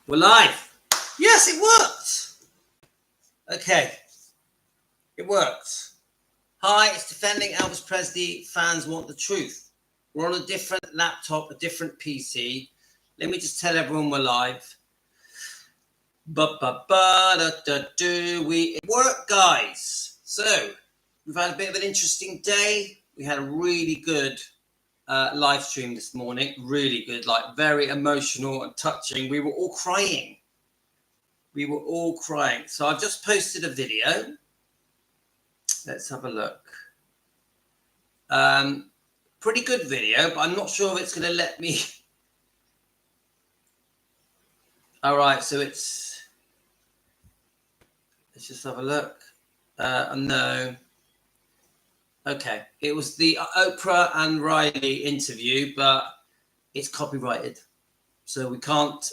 We're live. Yes, it worked. Okay, it worked. Hi, it's Defending Elvis Presley. Fans want the truth. We're on a different laptop, a different PC. Let me just tell everyone we're live. It worked, guys. So we've had a bit of an interesting day. We had a really good live stream this morning. Really good, like very emotional and touching. We were all crying. So I've just posted a video. Let's have a look. Pretty good video, but I'm not sure if it's going to let me. All right, so let's just have a look. No. Okay, it was the Oprah and Riley interview, but it's copyrighted, so we can't.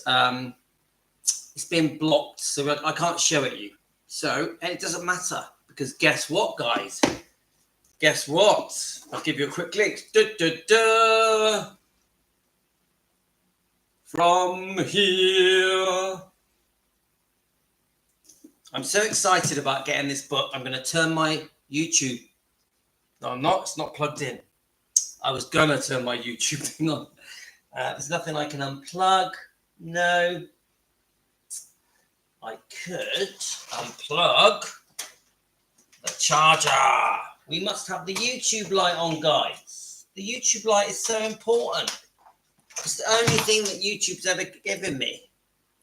It's been blocked, so I can't show it you. So, and it doesn't matter because guess what, guys? Guess what? I'll give you a quick link. From here. I'm so excited about getting this book. I'm going to turn my YouTube. No, I'm not. It's not plugged in. I was going to turn my YouTube thing on. There's nothing I can unplug. No. I could unplug the charger. We must have the YouTube light on, guys. The YouTube light is so important. It's the only thing that YouTube's ever given me.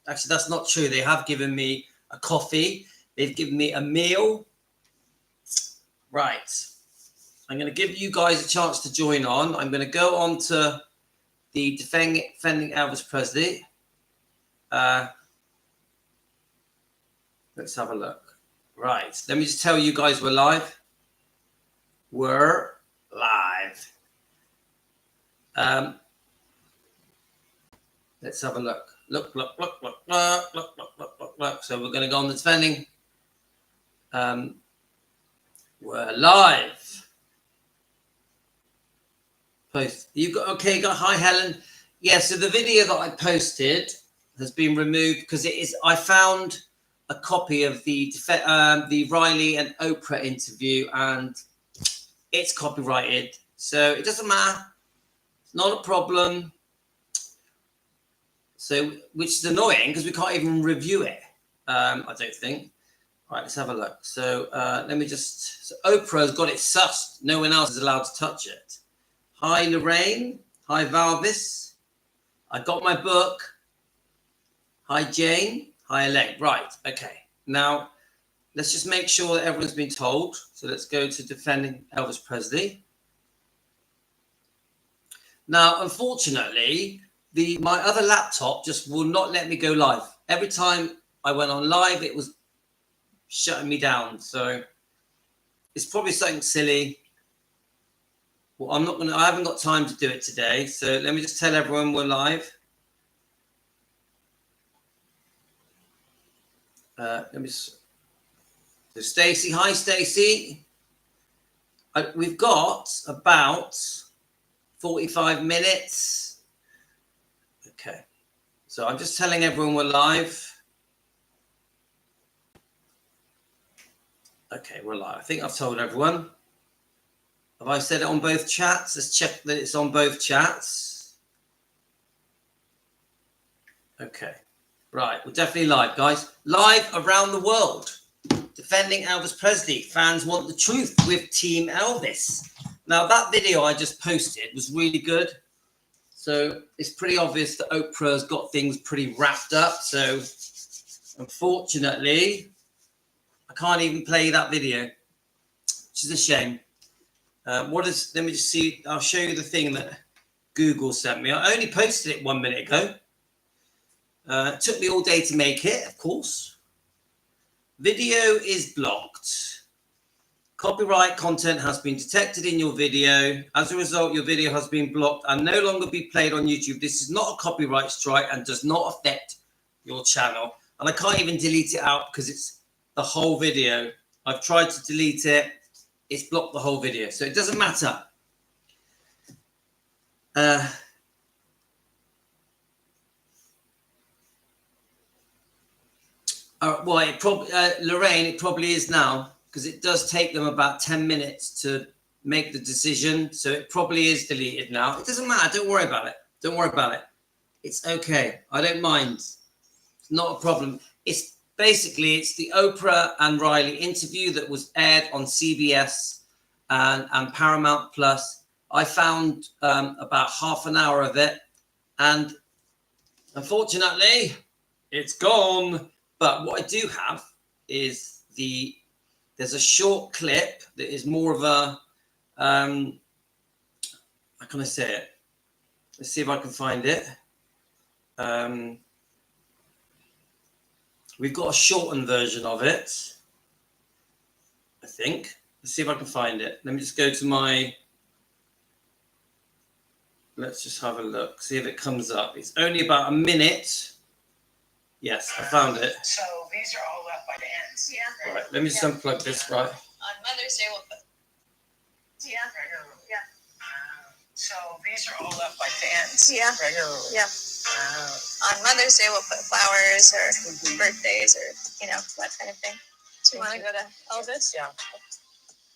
Actually, that's not true. They have given me a coffee. They've given me a meal. Right. I'm going to give you guys a chance to join on. I'm going to go on to the Defending Elvis Presley. Let's have a look. Right. Let me just tell you guys we're live. We're live. Let's have a look. Look. So we're going to go on the Defending. We're live. Post. You got okay? Got hi, Helen. Yeah. So the video that I posted has been removed because it is. I found a copy of the Riley and Oprah interview, and it's copyrighted, so it doesn't matter. It's not a problem. So, which is annoying because we can't even review it. I don't think. All right, let's have a look. So let me just. So Oprah's got it sussed. No one else is allowed to touch it. Hi, Lorraine. Hi, Valvis. I got my book. Hi, Jane. Hi, Elaine. Right. Okay. Now, let's just make sure that everyone's been told. So let's go to Defending Elvis Presley. Now, unfortunately, my other laptop just will not let me go live. Every time I went on live, it was shutting me down. So it's probably something silly. Well, I haven't got time to do it today. So let me just tell everyone we're live. So Stacey, hi Stacey. We've got about 45 minutes. Okay. So I'm just telling everyone we're live. Okay, we're live. I think I've told everyone. Have I said it on both chats? Let's check that it's on both chats. Okay. Right, we're definitely live, guys. Live around the world. Defending Elvis Presley. Fans want the truth with Team Elvis. Now, that video I just posted was really good. So it's pretty obvious that Oprah's got things pretty wrapped up. So unfortunately, I can't even play that video, which is a shame. Let me just see. I'll show you the thing that Google sent me. I only posted it 1 minute ago. It took me all day to make it, of course. Video is blocked. Copyright content has been detected in your video. As a result, your video has been blocked and no longer be played on YouTube. This is not a copyright strike and does not affect your channel. And I can't even delete it out because it's the whole video. I've tried to delete it. It's blocked the whole video. So it doesn't matter. Well, it probably Lorraine, it probably is now because it does take them about 10 minutes to make the decision. So it probably is deleted now. It doesn't matter. Don't worry about it. Don't worry about it. It's okay. I don't mind. It's not a problem. It's basically it's the Oprah and Riley interview that was aired on CBS and Paramount Plus. I found about half an hour of it, and unfortunately, it's gone. But what I do have is there's a short clip that is more of a how can I say it? Let's see if I can find it. We've got a shortened version of it, I think. Let's see if I can find it. Let me just go to my. Let's just have a look, see if it comes up. It's only about a minute. Yes, I found it. So these are all left by the ends. Yeah. All right, let me just unplug this, right? On Mother's Day, we'll put. Yeah. Regularly. Yeah. So these are all left by the ends. Yeah. Regularly. Yeah. On Mother's Day, we'll put flowers or birthdays or, that kind of thing. Do you want to go to Elvis? Yeah.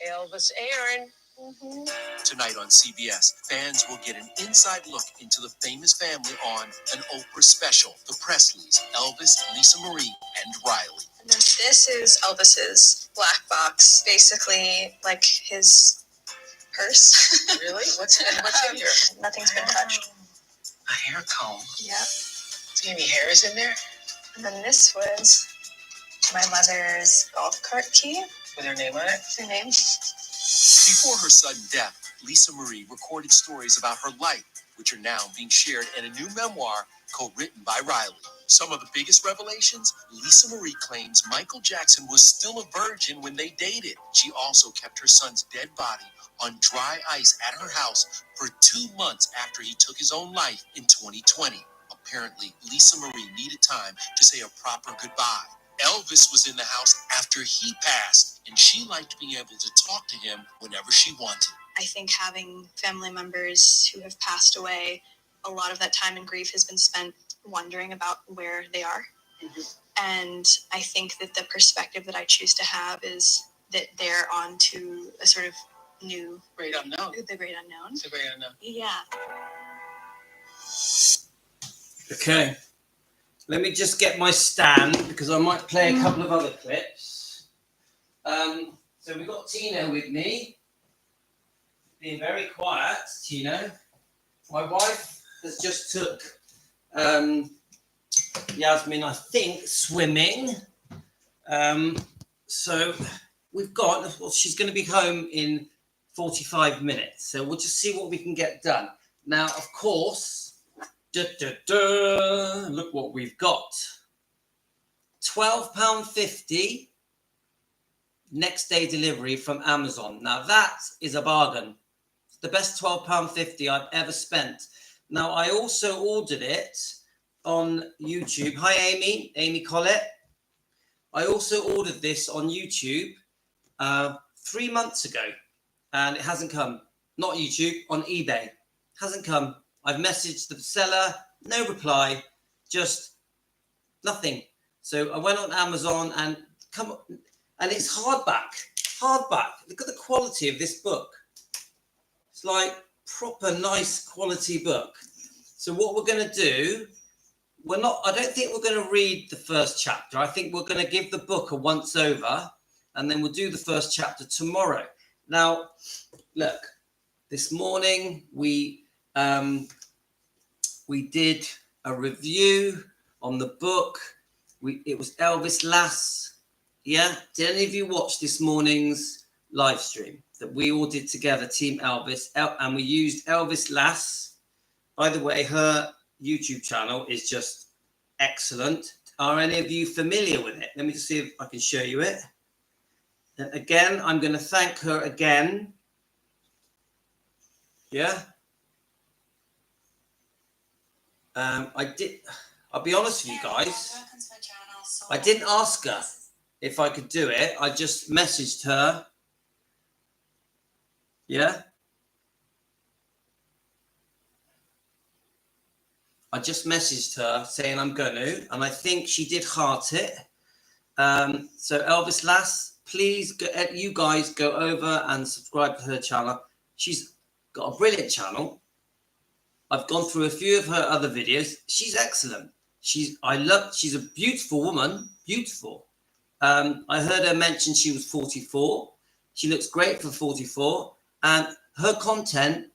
Elvis Aaron. Mm-hmm. Tonight on CBS, fans will get an inside look into the famous family on an Oprah special. The Presleys, Elvis, Lisa Marie, and Riley. And then this is Elvis's black box, basically like his purse. Really? What's in here? Nothing's been touched. A hair comb. Yeah. See any hairs in there? And then this was my mother's golf cart key. With her name on it? Her name. Before her sudden death, Lisa Marie recorded stories about her life, which are now being shared in a new memoir co-written by Riley. Some of the biggest revelations, Lisa Marie claims Michael Jackson was still a virgin when they dated. She also kept her son's dead body on dry ice at her house for 2 months after he took his own life in 2020. Apparently, Lisa Marie needed time to say a proper goodbye. Elvis was in the house after he passed, and she liked being able to talk to him whenever she wanted. I think having family members who have passed away, a lot of that time and grief has been spent wondering about where they are. Mm-hmm. And I think that the perspective that I choose to have is that they're on to a sort of new, Great unknown. the great unknown. It's a great unknown. Yeah. Okay. Let me just get my stand because I might play a couple of other clips. So we've got Tino with me. Being very quiet, Tino. My wife has just took Yasmin, I think, swimming. So we've got, well, she's going to be home in 45 minutes. So we'll just see what we can get done. Now, of course, look what we've got. £12.50 next day delivery from Amazon. Now that is a bargain. It's the best £12.50 I've ever spent. Now I also ordered it on YouTube. Hi Amy Collett. I also ordered this on YouTube 3 months ago and it hasn't come. Not YouTube, on eBay. Hasn't come. I've messaged the seller, no reply, just nothing. So I went on Amazon and it's hardback. Look at the quality of this book. It's like proper nice quality book. So what we're going to do, I don't think we're going to read the first chapter. I think we're going to give the book a once over and then we'll do the first chapter tomorrow. Now, look, this morning we did a review on the book. It was Elvis Lass. Yeah. Did any of you watch this morning's live stream that we all did together, Team Elvis? And we used Elvis Lass. By the way, her YouTube channel is just excellent. Are any of you familiar with it? Let me just see if I can show you it. And again, I'm going to thank her again. Yeah. I'll be honest with you guys. I didn't ask her if I could do it. I just messaged her. Yeah. I just messaged her saying I'm going to, and I think she did heart it. So Elvis Lass, please, you guys go over and subscribe to her channel. She's got a brilliant channel. I've gone through a few of her other videos. She's excellent. She's a beautiful woman, beautiful. I heard her mention she was 44. She looks great for 44, and her content,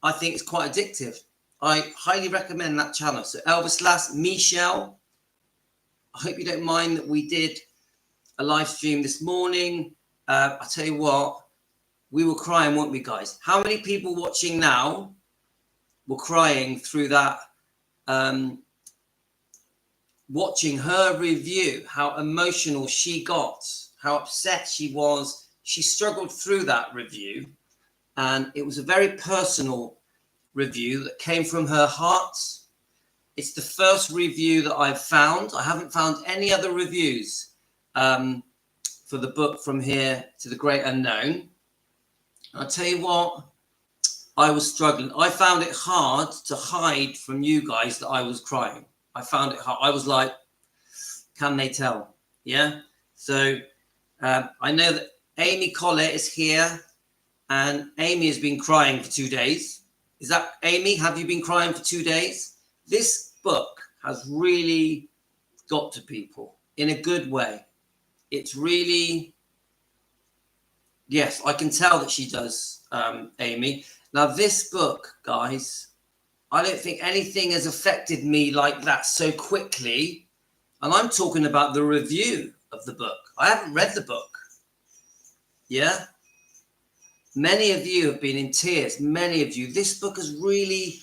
I think, is quite addictive. I highly recommend that channel. So Elvis Lass, Michelle, I hope you don't mind that we did a live stream this morning. I tell you what, we were crying, weren't we, guys? How many people watching now were crying through that? Watching her review, how emotional she got, how upset she was. She struggled through that review, and it was a very personal review that came from her heart. It's the first review that I've found. I haven't found any other reviews for the book From Here to the Great Unknown. I'll tell you what, I was struggling. I found it hard to hide from you guys that I was crying. I found it hard. I was like, can they tell? Yeah. So I know that Amy Collett is here, and Amy has been crying for 2 days. Is that Amy? Have you been crying for 2 days? This book has really got to people in a good way. It's really, yes, I can tell that she does, Amy. Now, this book, guys, I don't think anything has affected me like that so quickly. And I'm talking about the review of the book. I haven't read the book. Yeah. Many of you have been in tears. Many of you. This book has really,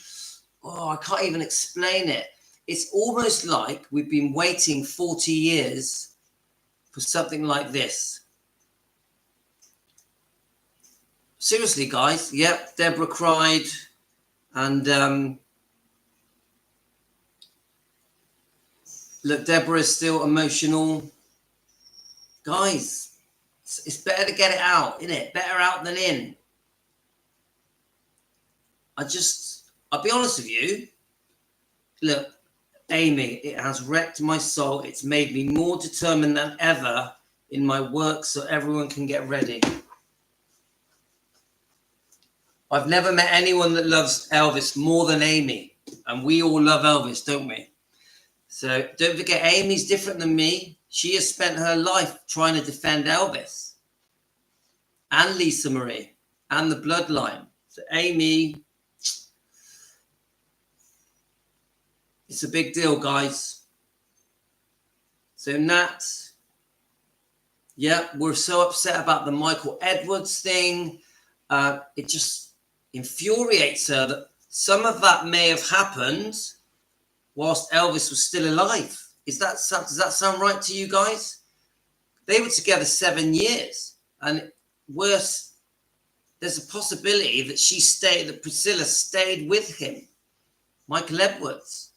I can't even explain it. It's almost like we've been waiting 40 years for something like this. Seriously, guys. Yep. Deborah cried. And look, Deborah is still emotional. Guys, it's better to get it out, isn't it? Better out than in. I'll be honest with you. Look, Amy, it has wrecked my soul. It's made me more determined than ever in my work so everyone can get ready. I've never met anyone that loves Elvis more than Amy. And we all love Elvis, don't we? So don't forget, Amy's different than me. She has spent her life trying to defend Elvis and Lisa Marie and the bloodline. So Amy, it's a big deal, guys. So Nat, yeah, we're so upset about the Michael Edwards thing. It just infuriates her that some of that may have happened whilst Elvis was still alive. Does that sound right to you guys? They were together 7 years, and worse, there's a possibility that Priscilla stayed with him, Michael Edwards.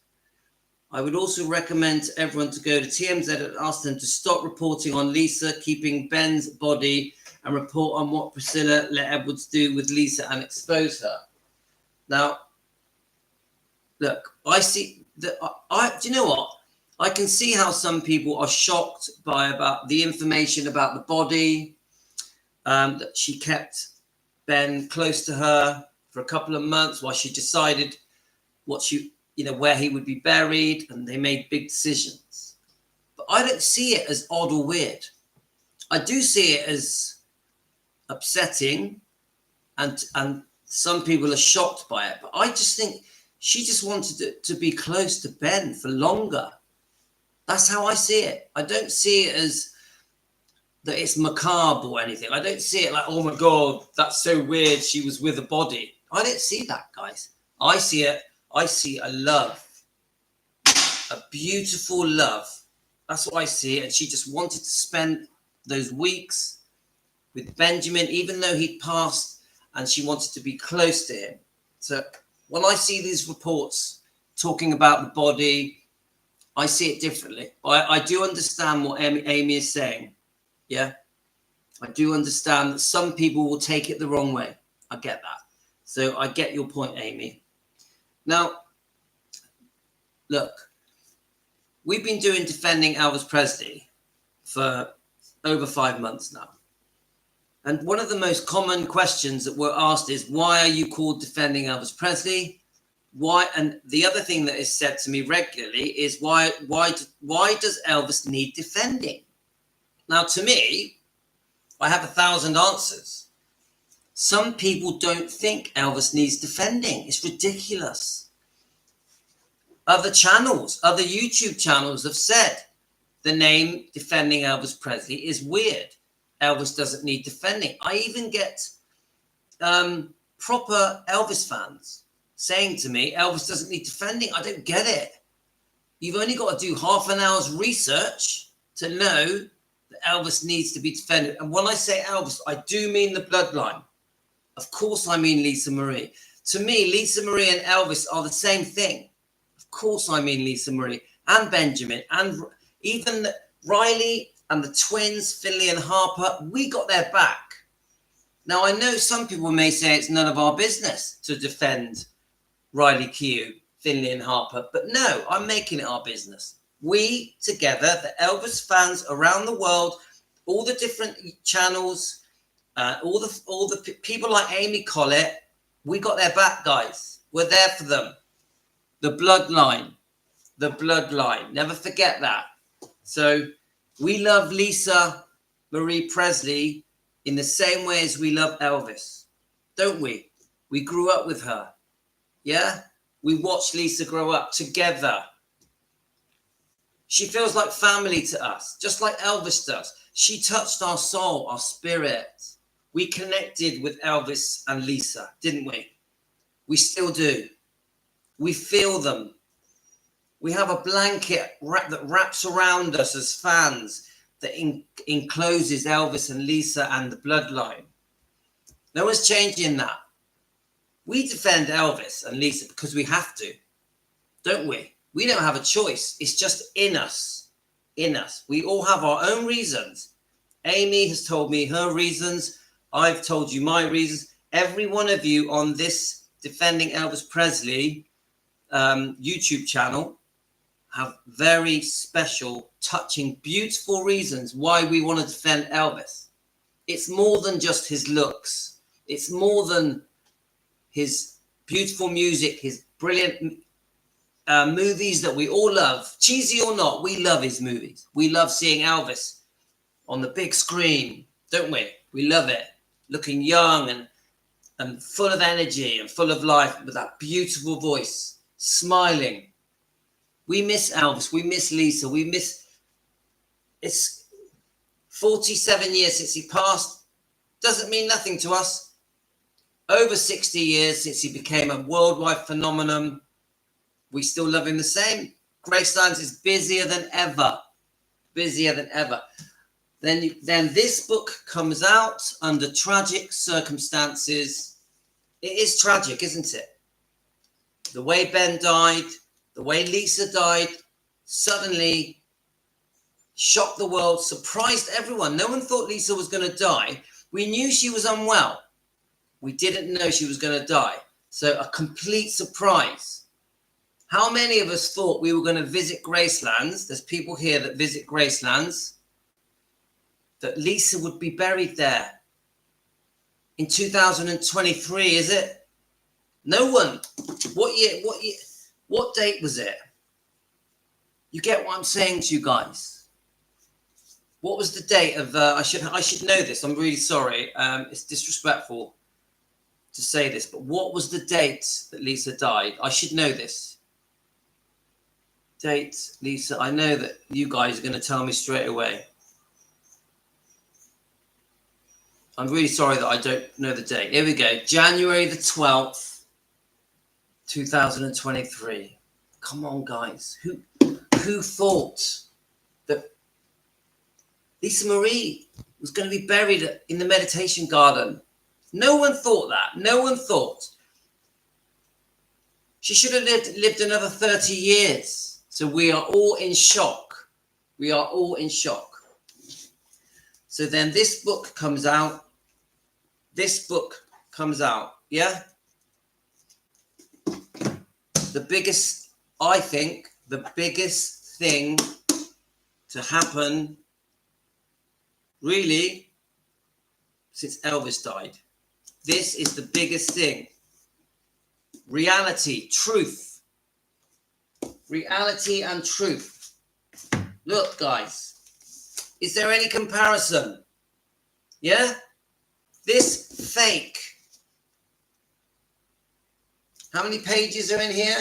I would also recommend to everyone to go to TMZ and ask them to stop reporting on Lisa keeping Ben's body and report on what Priscilla let Edwards do with Lisa and expose her. Now, look, I see that. Do you know what? I can see how some people are shocked about the information about the body, that she kept Ben close to her for a couple of months while she decided where he would be buried, and they made big decisions. But I don't see it as odd or weird. I do see it as upsetting, and some people are shocked by it. But I just think she just wanted to be close to Ben for longer. That's how I see it. I don't see it as that it's macabre or anything. I don't see it like, oh my God, that's so weird. She was with a body. I don't see that, guys. I see a love, a beautiful love. That's what I see. And she just wanted to spend those weeks with Benjamin, even though he'd passed, and she wanted to be close to him. So when I see these reports talking about the body, I see it differently. I do understand what Amy is saying. Yeah, I do understand that some people will take it the wrong way. I get that. So I get your point, Amy. Now, look, we've been doing Defending Elvis Presley for over 5 months now. And one of the most common questions that we're asked is, why are you called Defending Elvis Presley? Why? And the other thing that is said to me regularly is, why does Elvis need defending? Now, to me, I have 1,000 answers. Some people don't think Elvis needs defending. It's ridiculous. Other channels, other YouTube channels have said the name Defending Elvis Presley is weird. Elvis doesn't need defending. I even get proper Elvis fans saying to me, Elvis doesn't need defending. I don't get it. You've only got to do half an hour's research to know that Elvis needs to be defended. And when I say Elvis, I do mean the bloodline. Of course I mean Lisa Marie. To me, Lisa Marie and Elvis are the same thing. Of course I mean Lisa Marie and Benjamin and even Riley and the twins, Finley and Harper. We got their back. Now, I know some people may say it's none of our business to defend Riley Keough, Finley and Harper, but no, I'm making it our business. We together, the Elvis fans around the world, all the different channels, all the people like Amy Collett, we got their back, guys. We're there for them. The bloodline, never forget that. So we love Lisa Marie Presley in the same way as we love Elvis, don't we? We grew up with her. Yeah? We watched Lisa grow up together. She feels like family to us, just like Elvis does. She touched our soul, our spirit. We connected with Elvis and Lisa, didn't we? We still do. We feel them. We have a blanket that wraps around us as fans that encloses Elvis and Lisa and the bloodline. No one's changing that. We defend Elvis and Lisa because we have to, don't we? We don't have a choice. It's just in us. In us. We all have our own reasons. Amy has told me her reasons. I've told you my reasons. Every one of you on this Defending Elvis Presley YouTube channel have very special, touching, beautiful reasons why we want to defend Elvis. It's more than just his looks. It's more than his beautiful music, his brilliant movies that we all love. Cheesy or not, we love his movies. We love seeing Elvis on the big screen, don't we? We love it. Looking young and full of energy and full of life with that beautiful voice, smiling. We miss Elvis. We miss Lisa. We miss... It's 47 years since he passed. Doesn't mean nothing to us. Over 60 years since he became a worldwide phenomenon. We still love him the same. Gracelands is busier than ever. Busier than ever. Then this book comes out under tragic circumstances. It is tragic, isn't it? The way Ben died, the way Lisa died, suddenly shocked the world, surprised everyone. No one thought Lisa was going to die. We knew she was unwell. We didn't know she was going to die. So a complete surprise. How many of us thought we were going to visit Gracelands? There's people here that visit Gracelands. That Lisa would be buried there in 2023, is it? No one. What year? What date was it? You get what I'm saying to you guys. What was the date of? I should know this. I'm really sorry. It's disrespectful to say this, but what was the date that Lisa died? I should know this. Date, Lisa. I know that you guys are going to tell me straight away. I'm really sorry that I don't know the date. Here we go. January the 12th, 2023. Come on, guys. Who thought that Lisa Marie was going to be buried in the meditation garden? No one thought that. No one thought. She should have lived another 30 years. So we are all in shock. We are all in shock. So then this book comes out. This book comes out, yeah? The biggest, I think, the biggest thing to happen really, since Elvis died. This is the biggest thing. Reality, truth. Reality and truth. Look, guys, is there any comparison? Yeah? This fake. How many pages are in here?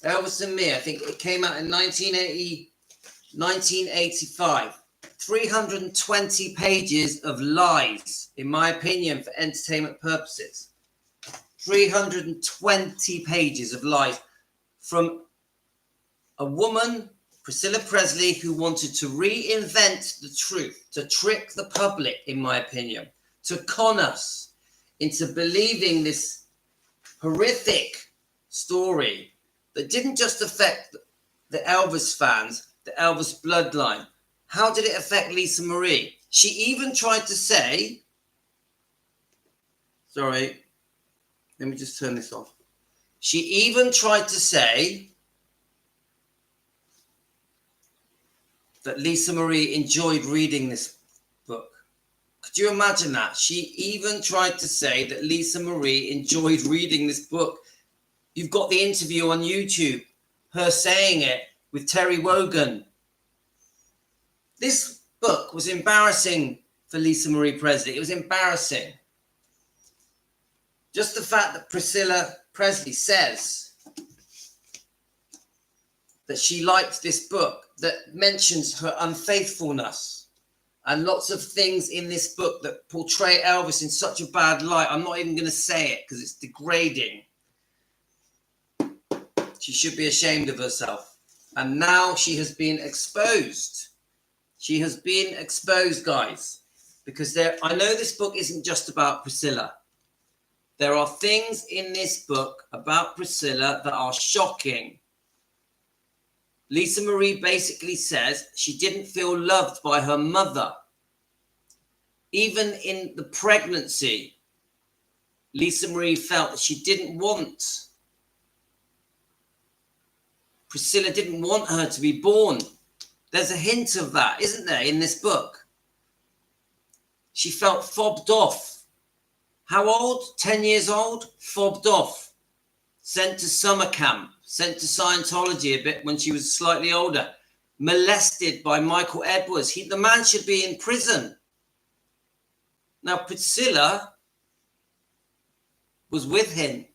Elvis and Me, I think it came out in 1985. 320 pages of lies, in my opinion, for entertainment purposes. 320 pages of lies from a woman, Priscilla Presley, who wanted to reinvent the truth, to trick the public, in my opinion, to con us into believing this horrific story that didn't just affect the Elvis fans, the Elvis bloodline. How did it affect Lisa Marie? She even tried to say, sorry, let me just turn this off. She even tried to say that Lisa Marie enjoyed reading this book. Could you imagine that? She even tried to say that Lisa Marie enjoyed reading this book. You've got the interview on YouTube, her saying it with Terry Wogan. This book was embarrassing for Lisa Marie Presley. It was embarrassing. Just the fact that Priscilla Presley says that she liked this book that mentions her unfaithfulness and lots of things in this book that portray Elvis in such a bad light. I'm not even going to say it because it's degrading. She should be ashamed of herself. And now she has been exposed. She has been exposed, guys, because I know this book isn't just about Priscilla. There are things in this book about Priscilla that are shocking. Lisa Marie basically says she didn't feel loved by her mother. Even in the pregnancy, Lisa Marie felt that she didn't want, Priscilla didn't want her to be born. There's a hint of that, isn't there, in this book? She felt fobbed off. How old? 10 years old? Fobbed off. Sent to summer camp. Sent to Scientology a bit when she was slightly older. Molested by Michael Edwards. The man should be in prison. Now, Priscilla was with him.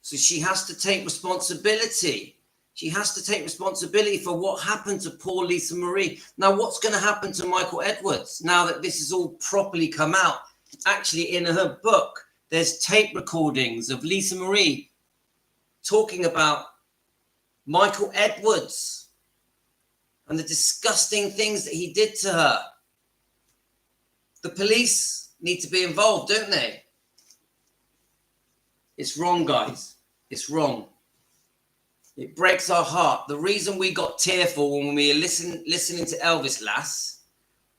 So she has to take responsibility. She has to take responsibility for what happened to poor Lisa Marie. Now, what's going to happen to Michael Edwards now that this has all properly come out? Actually, in her book, there's tape recordings of Lisa Marie talking about Michael Edwards and the disgusting things that he did to her. The police need to be involved, don't they? It's wrong, guys. It's wrong. It breaks our heart. The reason we got tearful when we were listening to Elvis last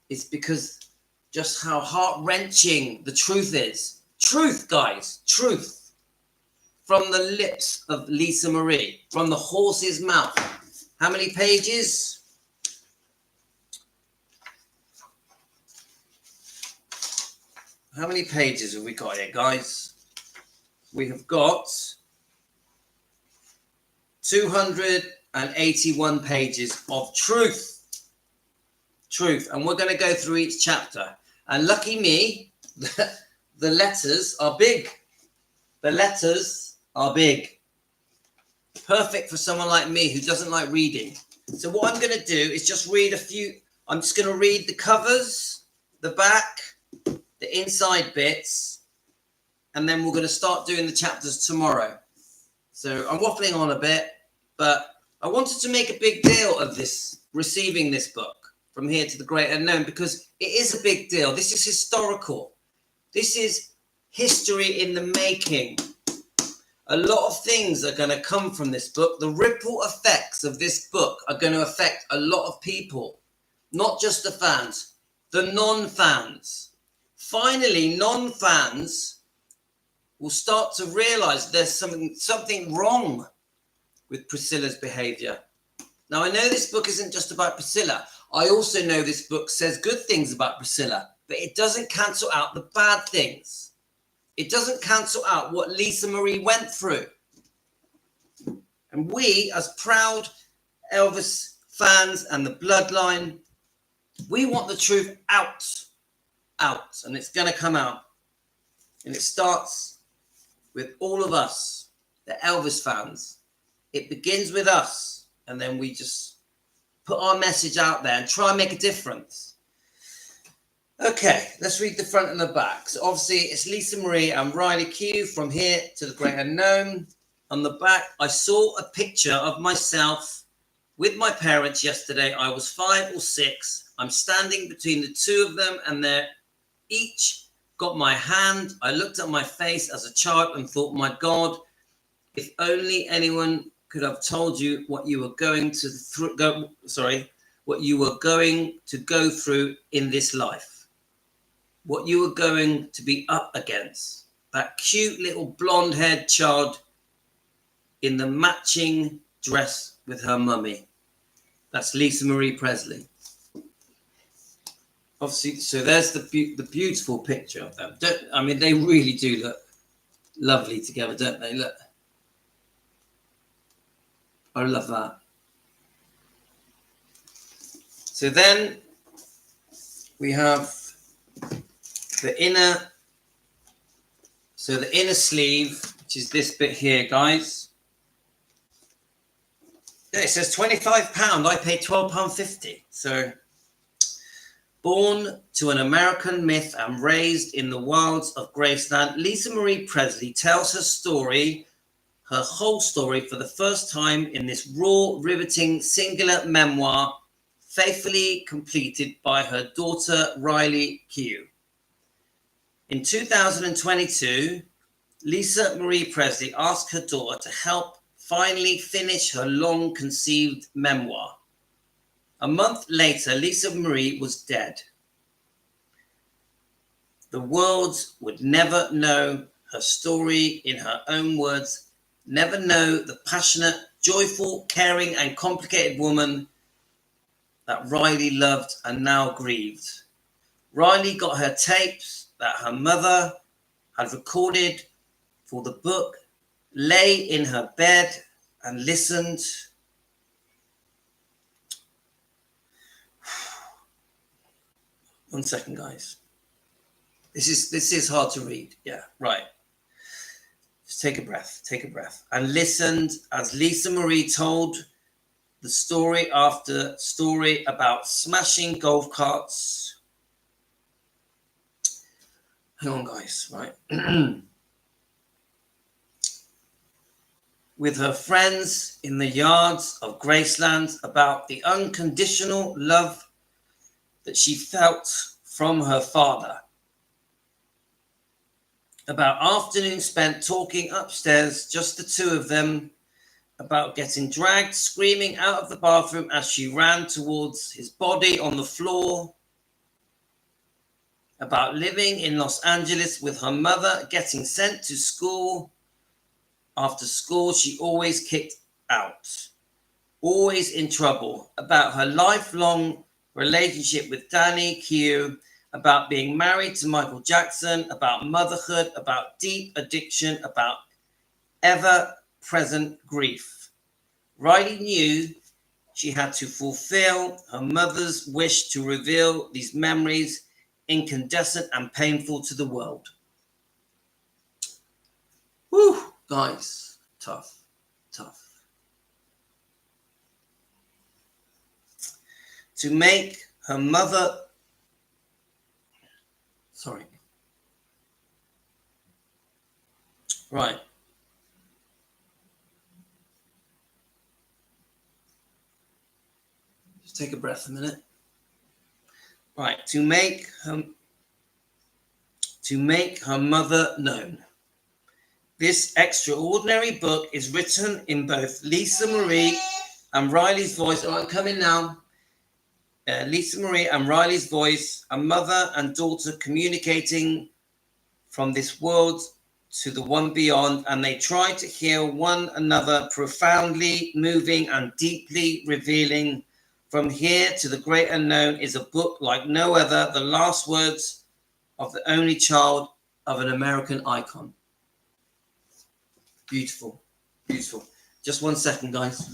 is because just how heart-wrenching the truth is. Truth, guys. Truth. From the lips of Lisa Marie. From the horse's mouth. How many pages? How many pages have we got here, guys? We have got 281 pages of truth. Truth. And we're going to go through each chapter. And lucky me, the letters are big. The letters are big. Perfect for someone like me who doesn't like reading. So what I'm going to do is just read a few. I'm just going to read the covers, the back, the inside bits, and then we're going to start doing the chapters tomorrow. So I'm waffling on a bit, but I wanted to make a big deal of this, receiving this book, From Here to the Great Unknown, because it is a big deal. This is historical. This is history in the making. A lot of things are going to come from this book. The ripple effects of this book are going to affect a lot of people, not just the fans, the non-fans. Finally, non-fans will start to realize there's something wrong with Priscilla's behavior. Now, I know this book isn't just about Priscilla. I also know this book says good things about Priscilla, but it doesn't cancel out the bad things. It doesn't cancel out what Lisa Marie went through. And we, as proud Elvis fans and the bloodline, we want the truth out, and it's going to come out. And it starts with all of us, the Elvis fans. It begins with us, and then we just put our message out there and try and make a difference. Okay, let's read the front and the back. So obviously it's Lisa Marie and Riley Keough from Here to the Great Unknown. On the back, I saw a picture of myself with my parents yesterday. I was 5 or 6. I'm standing between the two of them, and they're each got my hand. I looked at my face as a child and thought, my God, if only anyone could have told you what you were going to what you were going to go through in this life, what you were going to be up against. That cute little blonde-haired child in the matching dress with her mummy. That's Lisa Marie Presley. Obviously, so there's the beautiful picture of them. I mean, they really do look lovely together, don't they? Look. I love that. So then we have the inner sleeve, which is this bit here, guys. Yeah, it says £25. I paid £12.50. So, born to an American myth and raised in the wilds of Graceland, Lisa Marie Presley tells her story, her whole story, for the first time in this raw, riveting, singular memoir, faithfully completed by her daughter, Riley Keough. In 2022, Lisa Marie Presley asked her daughter to help finally finish her long-conceived memoir. A month later, Lisa Marie was dead. The world would never know her story in her own words, never know the passionate, joyful, caring, and complicated woman that Riley loved and now grieved. Riley got her tapes that her mother had recorded for the book, lay in her bed and listened. One second, guys. This is hard to read. Yeah, right. Just take a breath. And listened as Lisa Marie told the story after story about smashing golf carts. Hang on, guys, right? With her friends in the yards of Graceland, about the unconditional love that she felt from her father. About afternoons spent talking upstairs, just the two of them, about getting dragged, screaming out of the bathroom as she ran towards his body on the floor. About living in Los Angeles with her mother, getting sent to school. After school, she always kicked out, always in trouble. About her lifelong relationship with Danny Keough, about being married to Michael Jackson, about motherhood, about deep addiction, about ever-present grief. Riley knew she had to fulfill her mother's wish to reveal these memories, incandescent and painful, to the world. Whew, guys, tough. To make her mother... Sorry. Right. Just take a breath a minute. Right. To make her mother known. This extraordinary book is written in both Lisa Marie and Riley's voice. Oh, I'm coming now. Lisa Marie and Riley's voice, a mother and daughter communicating from this world to the one beyond, and they try to heal one another, profoundly moving and deeply revealing From Here to the Great Unknown is a book like no other, the last words of the only child of an American icon. Beautiful, beautiful. Just 1 second, guys.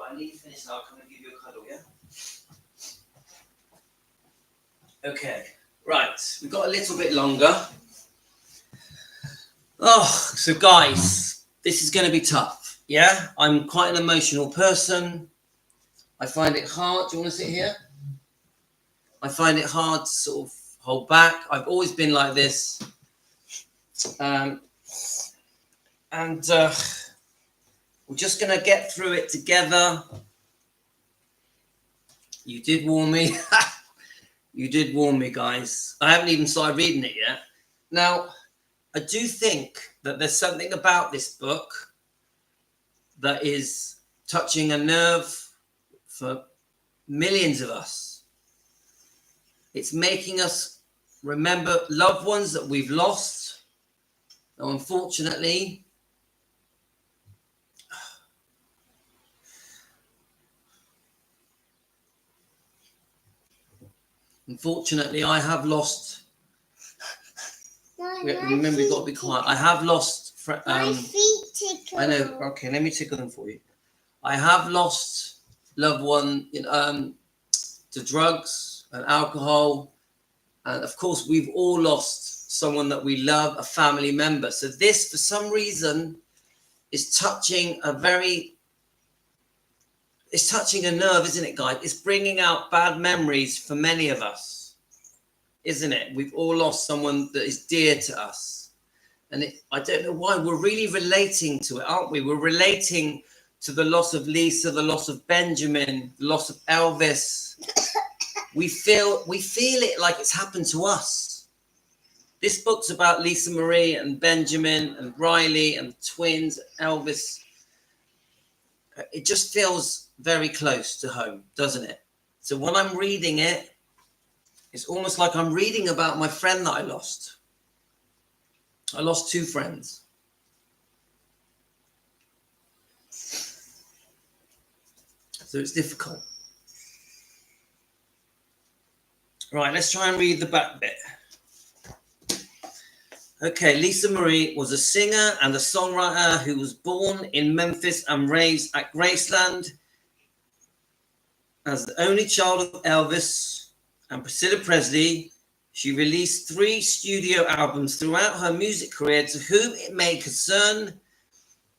I need to finish now. I'm going to give you a cuddle, yeah? Okay, right. We've got a little bit longer. Oh, so guys, this is going to be tough, yeah? I'm quite an emotional person. I find it hard. Do you want to sit here? I find it hard to sort of hold back. I've always been like this. We're just going to get through it together. You did warn me. You did warn me, guys. I haven't even started reading it yet. Now, I do think that there's something about this book that is touching a nerve for millions of us. It's making us remember loved ones that we've lost. Now, unfortunately, I have lost. Remember, you've got to be quiet. I have lost. My feet tickle. I know. Okay, let me tickle them for you. I have lost loved one to drugs and alcohol, and of course, we've all lost someone that we love, a family member. So this, for some reason, is touching a nerve, isn't it, guys? It's bringing out bad memories for many of us, isn't it? We've all lost someone that is dear to us. And I don't know why, we're really relating to it, aren't we? We're relating to the loss of Lisa, the loss of Benjamin, the loss of Elvis. We feel it like it's happened to us. This book's about Lisa Marie and Benjamin and Riley and the twins, Elvis. It just feels very close to home, doesn't it? So when I'm reading it, it's almost like I'm reading about my friend that I lost. I lost 2 friends. So it's difficult. Right, let's try and read the back bit. Okay, Lisa Marie was a singer and a songwriter who was born in Memphis and raised at Graceland. As the only child of Elvis and Priscilla Presley, she released 3 studio albums throughout her music career, To Whom It May Concern,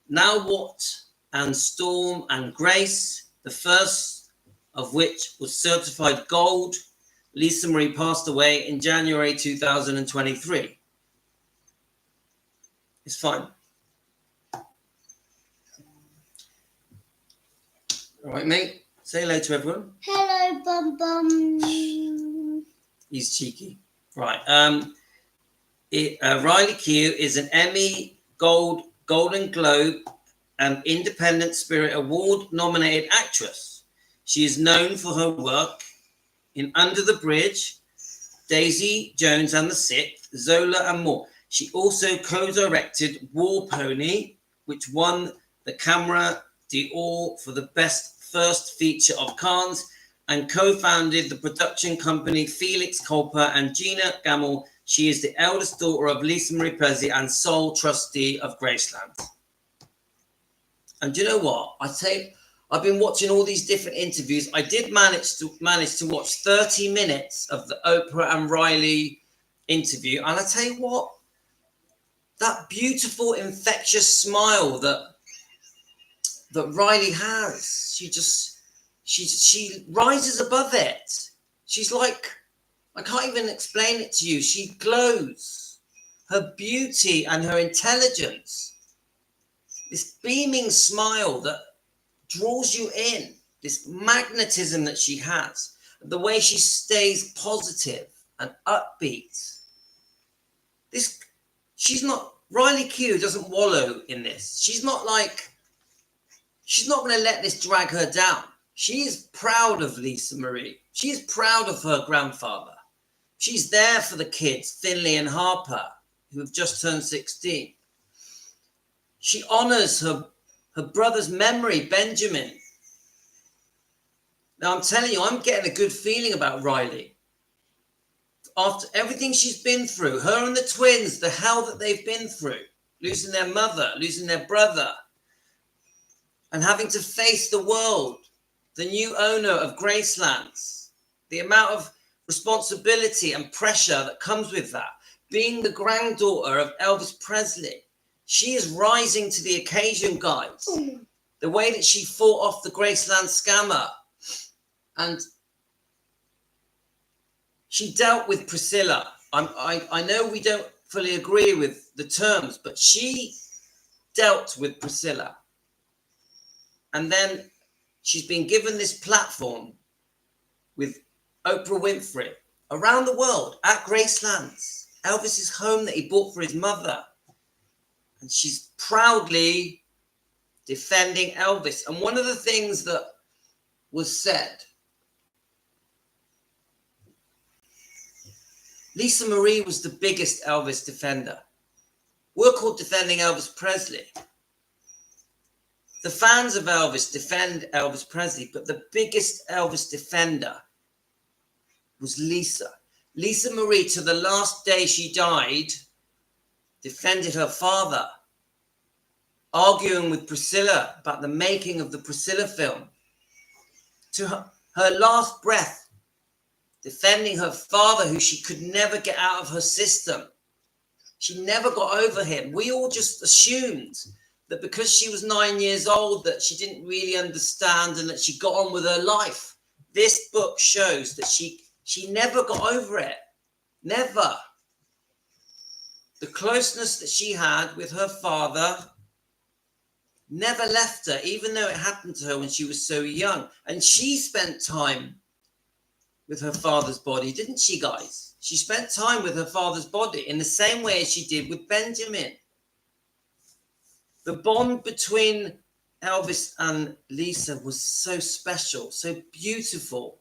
Now What, and Storm and Grace, the first of which was certified gold. Lisa Marie passed away in January 2023. It's fine. All right, mate. Say hello to everyone. Hello, Bum Bum. He's cheeky. Right. Riley Keough is an Emmy, Golden Globe, and Independent Spirit Award nominated actress. She is known for her work in Under the Bridge, Daisy Jones and the Sixth, Zola, and more. She also co-directed War Pony, which won the Camera d'Or for the best first feature of Cannes, and co-founded the production company Felix Kolper and Gina Gamble. She is the eldest daughter of Lisa Marie Presley and sole trustee of Graceland. And do you know what? I've been watching all these different interviews. I did manage to watch 30 minutes of the Oprah and Riley interview, and I tell you what, that beautiful, infectious smile that Riley has, she rises above it. She's like, I can't even explain it to you. She glows. Her beauty and her intelligence, this beaming smile that draws you in, this magnetism that she has, the way she stays positive and upbeat. She's not Riley Q doesn't wallow in this. She's not going to let this drag her down. She is proud of Lisa Marie. She is proud of her grandfather. She's there for the kids, Finley and Harper, who have just turned 16. She honors her brother's memory, Benjamin. Now, I'm telling you, I'm getting a good feeling about Riley. After everything she's been through, her and the twins, the hell that they've been through, losing their mother, losing their brother, and having to face the world, the new owner of Gracelands, the amount of responsibility and pressure that comes with that, being the granddaughter of Elvis Presley. She is rising to the occasion, guys. The way that she fought off the Graceland scammer, and she dealt with Priscilla. I know we don't fully agree with the terms, but she dealt with Priscilla. And then she's been given this platform with Oprah Winfrey around the world at Gracelands, Elvis's home that he bought for his mother. And she's proudly defending Elvis. And one of the things that was said, Lisa Marie was the biggest Elvis defender. We're called Defending Elvis Presley. The fans of Elvis defend Elvis Presley, but the biggest Elvis defender was Lisa. Lisa Marie, to the last day she died, defended her father, arguing with Priscilla about the making of the Priscilla film. To her last breath, defending her father, who she could never get out of her system. She never got over him. We all just assumed that because she was 9 years old, that she didn't really understand and that she got on with her life. This book shows that she never got over it. Never. The closeness that she had with her father never left her, even though it happened to her when she was so young. And she spent time with her father's body, didn't she, guys? She spent time with her father's body in the same way as she did with Benjamin. The bond between Elvis and Lisa was so special, so beautiful,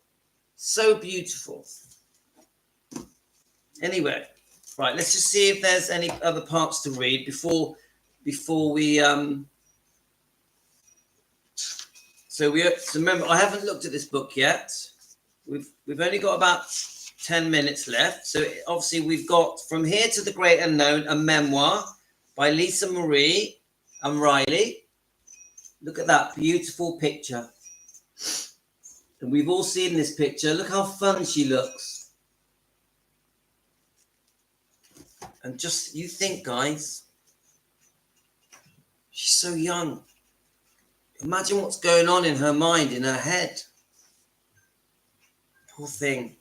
so beautiful. Anyway, right, let's just see if there's any other parts to read before we so remember, I haven't looked at this book yet. We've only got about 10 minutes left. So obviously we've got From Here to the Great Unknown, a memoir by Lisa Marie and Riley. Look at that beautiful picture. And we've all seen this picture. Look how fun she looks. And just, you think, guys, she's so young. Imagine what's going on in her mind, in her head. Poor thing.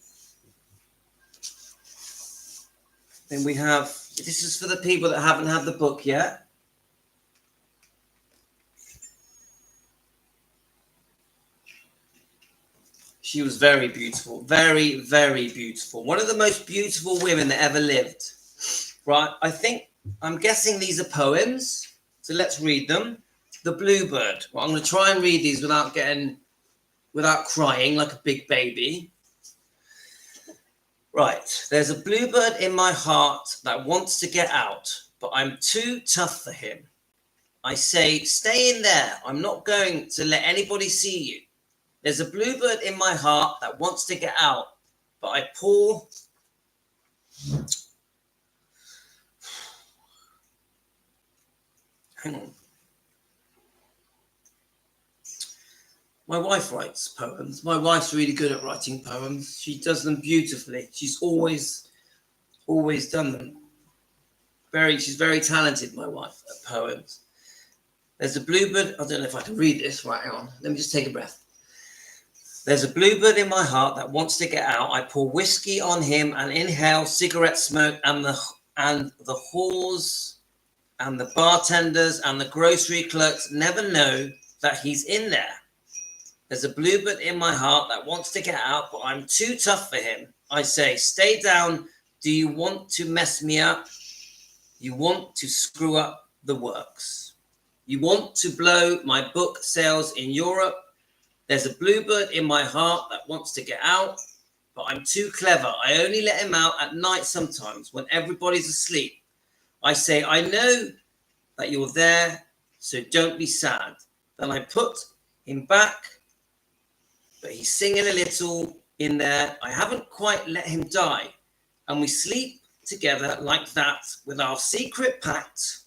Then we have, this is for the people that haven't had the book yet. She was very beautiful, very, very beautiful. One of the most beautiful women that ever lived. Right, I'm guessing these are poems. So let's read them. The Bluebird. Well, I'm going to try and read these without crying like a big baby. Right, there's a bluebird in my heart that wants to get out, but I'm too tough for him. I say, stay in there. I'm not going to let anybody see you. There's a bluebird in my heart that wants to get out, but I pour. Hang on. My wife writes poems. My wife's really good at writing poems. She does them beautifully. She's always done them. She's very talented, my wife, at poems. There's a bluebird. I don't know if I can read this. Right, hang on. Let me just take a breath. There's a bluebird in my heart that wants to get out. I pour whiskey on him and inhale cigarette smoke, and the whores and the bartenders and the grocery clerks never know that he's in there. There's a bluebird in my heart that wants to get out, but I'm too tough for him. I say, stay down. Do you want to mess me up? You want to screw up the works. You want to blow my book sales in Europe. There's a bluebird in my heart that wants to get out, but I'm too clever. I only let him out at night sometimes when everybody's asleep. I say, I know that you're there, so don't be sad. Then I put him back, but he's singing a little in there. I haven't quite let him die. And we sleep together like that with our secret pact.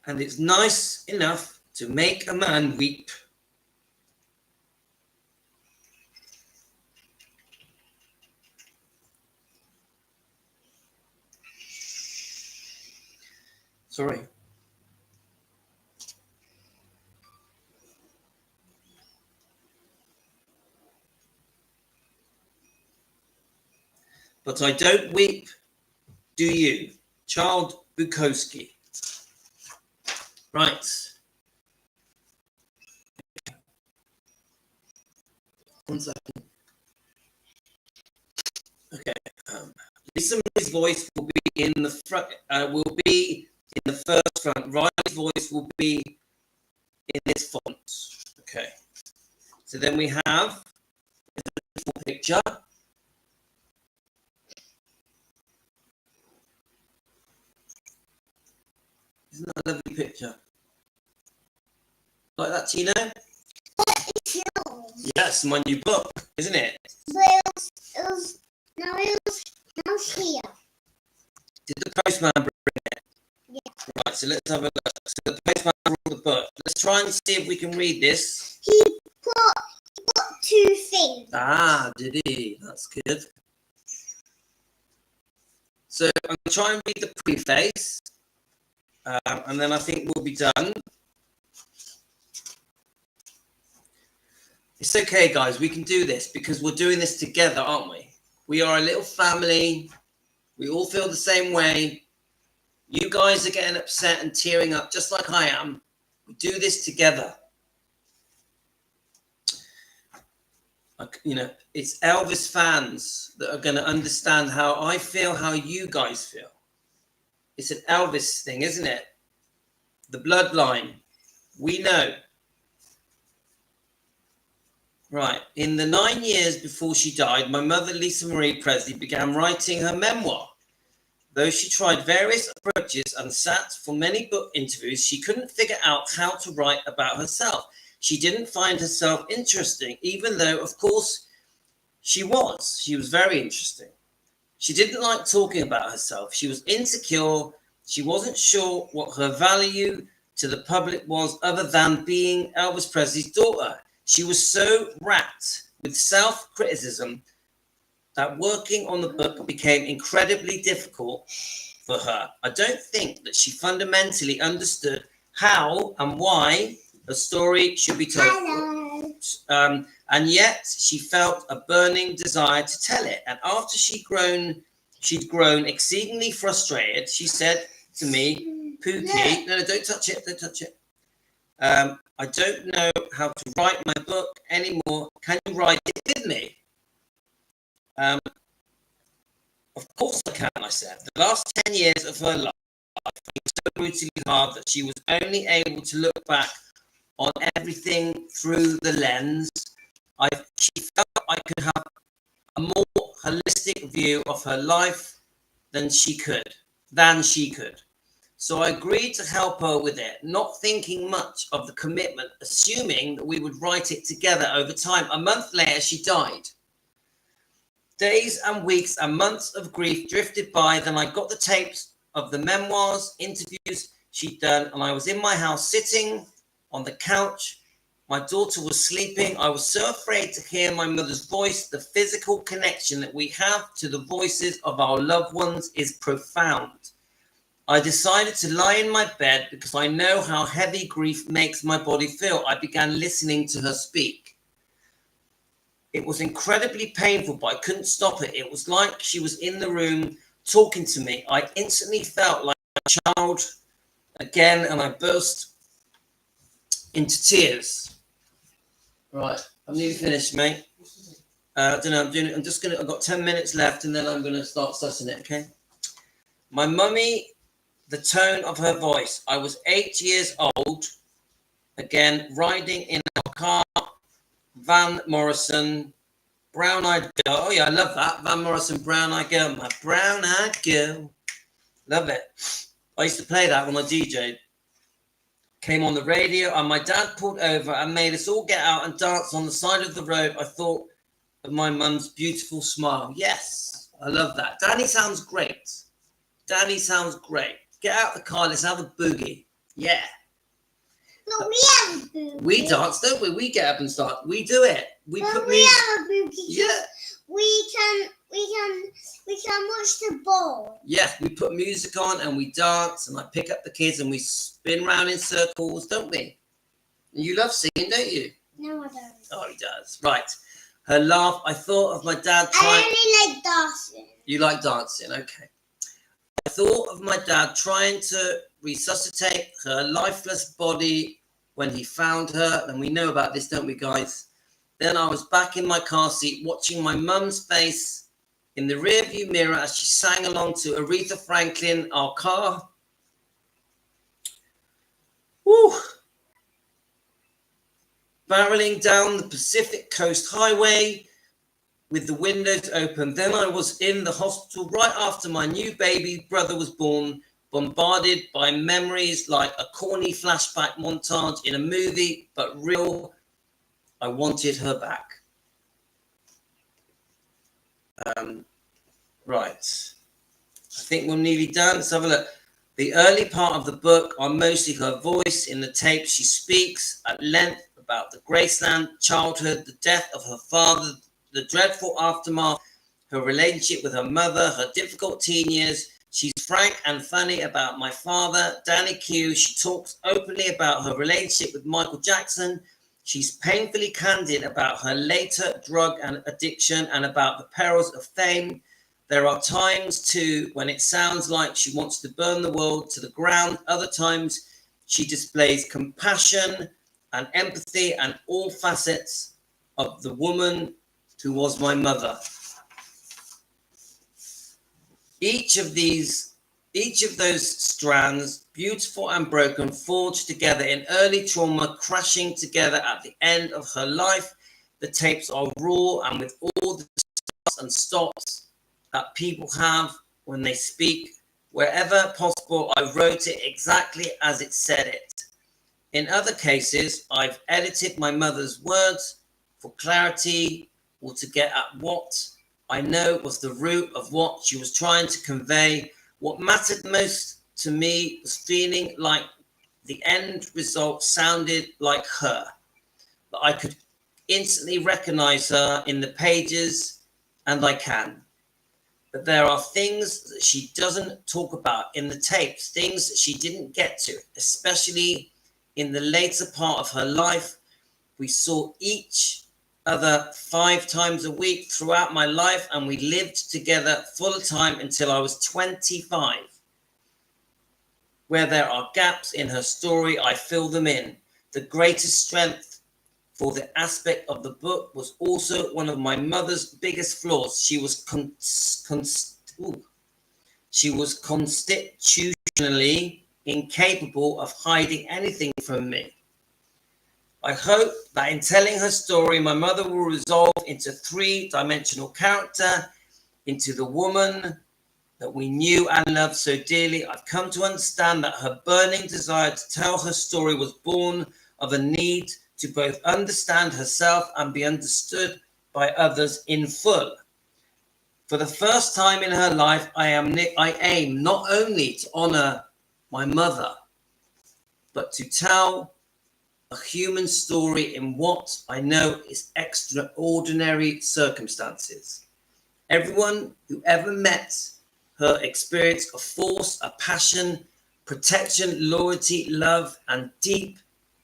And it's nice enough to make a man weep. Sorry. But I don't weep, do you? Child Bukowski. Right. One second. Okay. Lisa Marie's voice will be in the front. Will be in the first front. Riley's voice will be in this font. Okay. So then we have a picture. Isn't that a lovely picture? Like that, Tina? Yes, my new book, isn't it? Now here. Did the postman bring it? Yeah. Right, so let's have a look. So the postman brought the book. Let's try and see if we can read this. He put two things. Ah, did he? That's good. So I'm going to try and read the preface. And then I think we'll be done. It's okay, guys. We can do this because we're doing this together, aren't we? We are a little family. We all feel the same way. You guys are getting upset and tearing up just like I am. We do this together. You know, it's Elvis fans that are going to understand how I feel, how you guys feel. It's an Elvis thing, isn't it? The bloodline. We know. Right. In the 9 years before she died, my mother, Lisa Marie Presley, began writing her memoir. Though she tried various approaches and sat for many book interviews, she couldn't figure out how to write about herself. She didn't find herself interesting, even though, of course, she was. She was very interesting. She didn't like talking about herself. She was insecure. She wasn't sure what her value to the public was other than being Elvis Presley's daughter. She was so racked with self-criticism that working on the book became incredibly difficult for her. I don't think that she fundamentally understood how and why a story should be told. Hello. And yet she felt a burning desire to tell it. And after she'd grown exceedingly frustrated, she said to me, Pookie, no, don't touch it, don't touch it. I don't know how to write my book anymore. Can you write it with me? Of course I can, I said. The last 10 years of her life was so brutally hard that she was only able to look back on everything through the lens. She felt I could have a more holistic view of her life than she could. So I agreed to help her with it, not thinking much of the commitment, assuming that we would write it together over time. A month later, she died. Days and weeks and months of grief drifted by. Then I got the tapes of the memoirs, interviews she'd done, and I was in my house sitting on the couch. My daughter was sleeping. I was so afraid to hear my mother's voice. The physical connection that we have to the voices of our loved ones is profound. I decided to lie in my bed because I know how heavy grief makes my body feel. I began listening to her speak. It was incredibly painful, but I couldn't stop it. It was like she was in the room talking to me. I instantly felt like a child again, and I burst into tears. Right, I'm nearly finished, mate. I don't know. I've got 10 minutes left, and then I'm gonna start sussing it. Okay. My mummy, the tone of her voice. I was 8 years old. Again, riding in a car. Van Morrison, Brown-Eyed Girl. Oh yeah, I love that. Van Morrison, Brown-Eyed Girl. My brown-eyed girl. Love it. I used to play that when I DJ'd. Came on the radio, and my dad pulled over and made us all get out and dance on the side of the road. I thought of my mum's beautiful smile. Yes, I love that. Danny sounds great. Danny sounds great. Get out the car. Let's have a boogie. Yeah. But we have a boogie. We dance, don't we? We get up and start. We do it. We But put we music. have a boogie. Yeah. We can watch the ball. Yeah, we put music on and we dance, and I pick up the kids and we spin round in circles, don't we? And you love singing, don't you? No, I don't. Oh, he does. Right. Her laugh. I thought of my dad trying. I only like dancing. You like dancing, okay. I thought of my dad trying to resuscitate her lifeless body when he found her. And we know about this, don't we, guys? Then I was back in my car seat watching my mum's face in the rearview mirror as she sang along to Aretha Franklin, Our Car. Woo! Barreling down the Pacific Coast Highway with the windows open. Then I was in the hospital right after my new baby brother was born, bombarded by memories like a corny flashback montage in a movie, but real. I wanted her back. Right. I think we're nearly done. Let's have a look. The early part of the book are mostly her voice. In the tape, she speaks at length about the Graceland childhood, the death of her father, the dreadful aftermath, her relationship with her mother, her difficult teen years. She's frank and funny about my father, Danny Q. She talks openly about her relationship with Michael Jackson. She's painfully candid about her later drug and addiction and about the perils of fame. There are times, too, when it sounds like she wants to burn the world to the ground. Other times, she displays compassion and empathy and all facets of the woman who was my mother. Each of those strands, beautiful and broken, forged together in early trauma, crashing together at the end of her life. The tapes are raw and with all the starts and stops that people have when they speak. Wherever possible, I wrote it exactly as it said it. In other cases, I've edited my mother's words for clarity or to get at what I know was the root of what she was trying to convey. What mattered most to me was feeling like the end result sounded like her, that I could instantly recognize her in the pages, and I can. But there are things that she doesn't talk about in the tapes, things that she didn't get to, especially in the later part of her life. We saw each other 5 times a week throughout my life, and we lived together full time until I was 25. Where there are gaps in her story, I fill them in. The greatest strength for the aspect of the book was also one of my mother's biggest flaws. She was constitutionally incapable of hiding anything from me. I hope that in telling her story, my mother will resolve into 3-dimensional character, into the woman that we knew and loved so dearly. I've come to understand that her burning desire to tell her story was born of a need to both understand herself and be understood by others in full. For the first time in her life, I aim not only to honor my mother, but to tell a human story in what I know is extraordinary circumstances. Everyone who ever met her experienced a force, a passion, protection, loyalty, love, and deep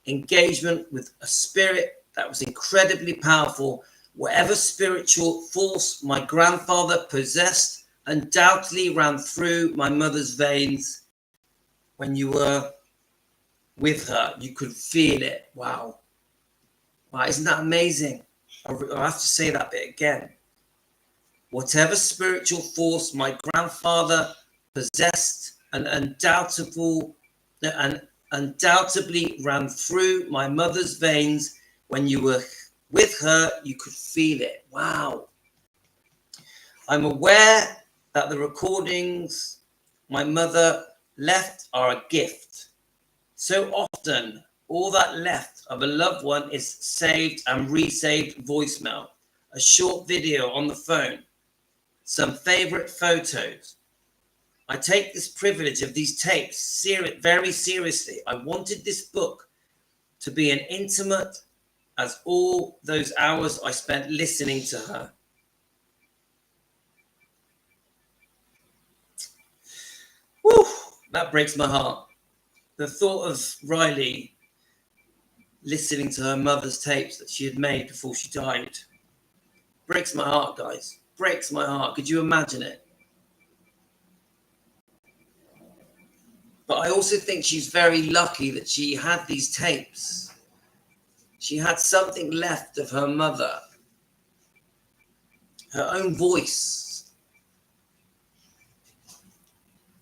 engagement with a spirit that was incredibly powerful. Whatever spiritual force my grandfather possessed undoubtedly ran through my mother's veins. When you were with her, you could feel it. Wow. Wow, isn't that amazing? I'll have to say that bit again. Whatever spiritual force my grandfather possessed and undoubtedly ran through my mother's veins, when you were with her, you could feel it. Wow. I'm aware that the recordings my mother left are a gift. So often, all that left of a loved one is saved and resaved voicemail, a short video on the phone, some favorite photos. I take this privilege of these tapes very seriously. I wanted this book to be as intimate as all those hours I spent listening to her. Whew, that breaks my heart. The thought of Riley listening to her mother's tapes that she had made before she died breaks my heart, guys. Breaks my heart. Could you imagine it? But I also think she's very lucky that she had these tapes. She had something left of her mother, her own voice,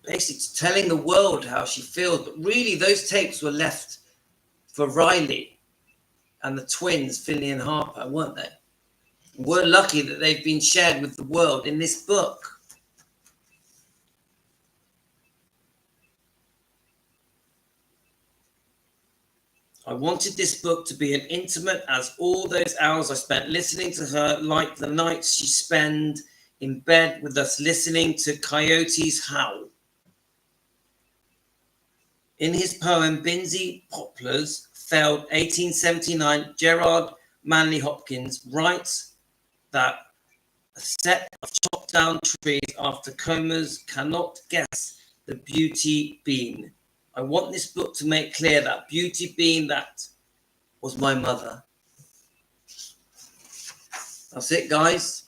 basically telling the world how she feels. But really, those tapes were left for Riley and the twins, Finley and Harper, weren't they? We're lucky that they've been shared with the world in this book. I wanted this book to be as intimate as all those hours I spent listening to her, like the nights she spent in bed with us listening to coyotes howl. In his poem, Binsey Poplars Felled, 1879, Gerard Manley Hopkins writes that a set of chopped down trees after comas cannot guess the beauty bean. I want this book to make clear that beauty being that was my mother. That's it, guys.